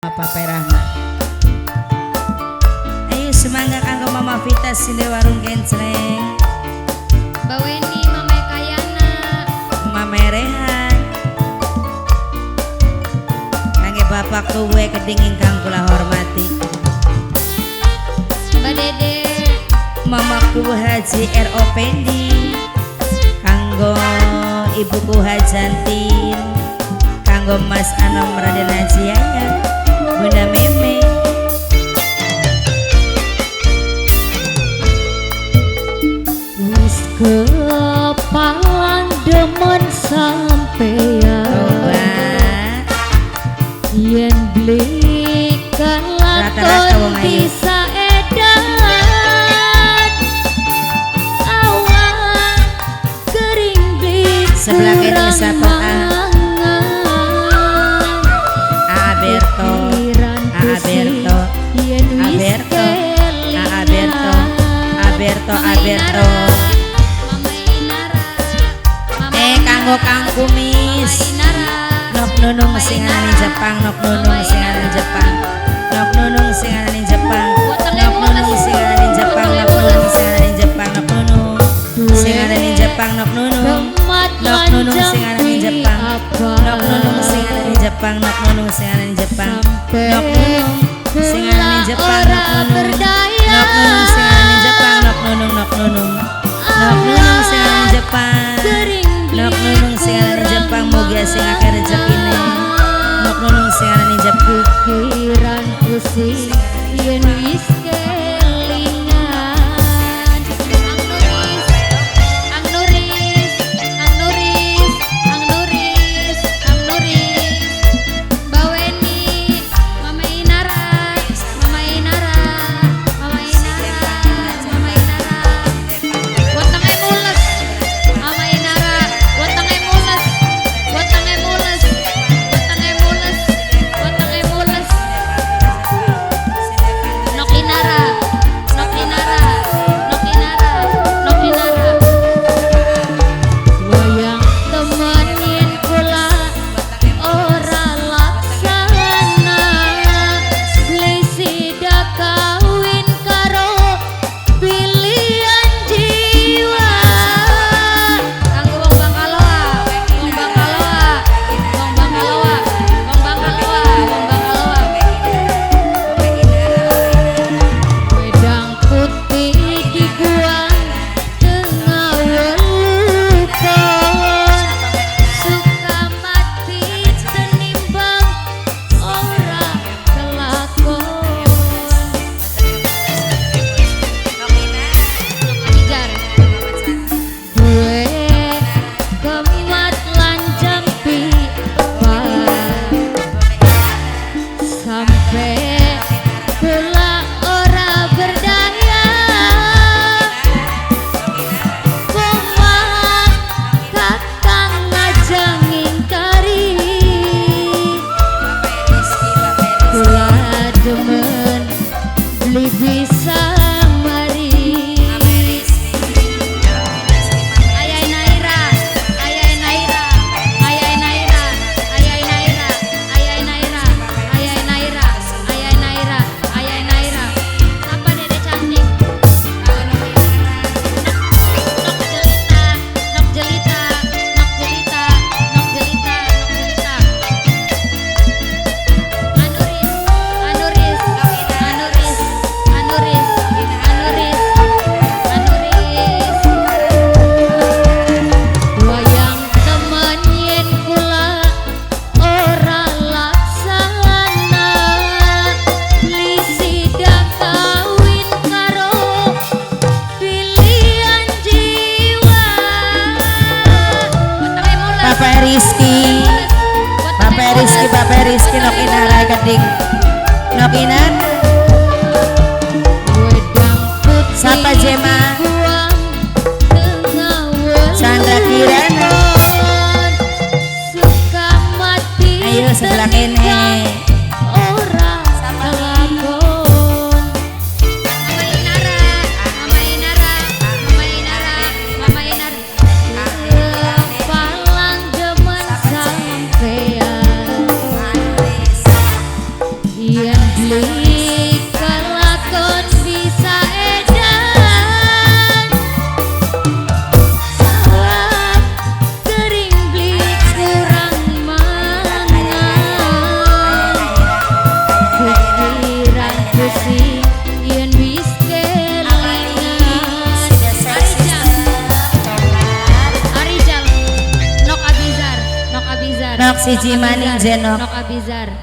Apa Perahma. Ayo semangat kanggo Mama Vita sini warung kencreng. Baweni Mama Kayana, Mama Rehan. Kangge bapak kuwe kedingin kang kula hormati. Mbak Dede, Mama ku Haji R.O. Pendi. Kanggo ibuku Hajantin. Kanggo Mas Anom Raden Hajiaya. Bunda Meme. wis kepalan demen sampeyan yen blikan lakon bisa edan awan kering blik sebelah kiri sapa Alberto kanggo Kang Kumis nok nunung sing aran Jepang nok nunung sing aran Jepang nok nunung sing aran Jepang nok nunung sing aran Jepang nok nunung sing aran Jepang nok nunung sing aran Jepang nok nunung sing aran Jepang nok nunung sing aran Jepang nok nunung sing aran Jepang nok nunung sing aran Jepang nok nunung sing aran Jepang nok nunung sing aran Jepang nok nunung sing aran Jepang mugia sing akeh rezekine nok nunung sing aran Jepang pikiran pusing yen wis kelingan Ang Nuris Baweni Mama Inara wetenge mules Mama Inara wetenge mules Nok Inara wayang temenin kula ora laksana lisida kawin karo pilihan jiwa kanggo wong Bangkaloa wedang putih dibuang tengah welukan suka mati tenimbang ora kelakon Ijar duwe kemat lan jampi sampai kula ora berdaya koma kakang ngajeng ngingkari kula demen beli bisa mari Ayai Naira apa Dede cantik nok jelita Anuris wayang temen yen kula ora laksana lisida kawin karo pilihan jiwa Bapak Rizky nok inara keding nok inar wedang putih Sapa Jema buang tengah Chandra Kirana suka mati ayo sebelah kene ora kelakon Mama Inara palang demen sampeyan Yen beli kelakon bisa edan Sawah kering beli kurang mangan Pikiran pusing yen wis kelingan Arijal Nok Abizar Nok siji maning jenok Nok Abizar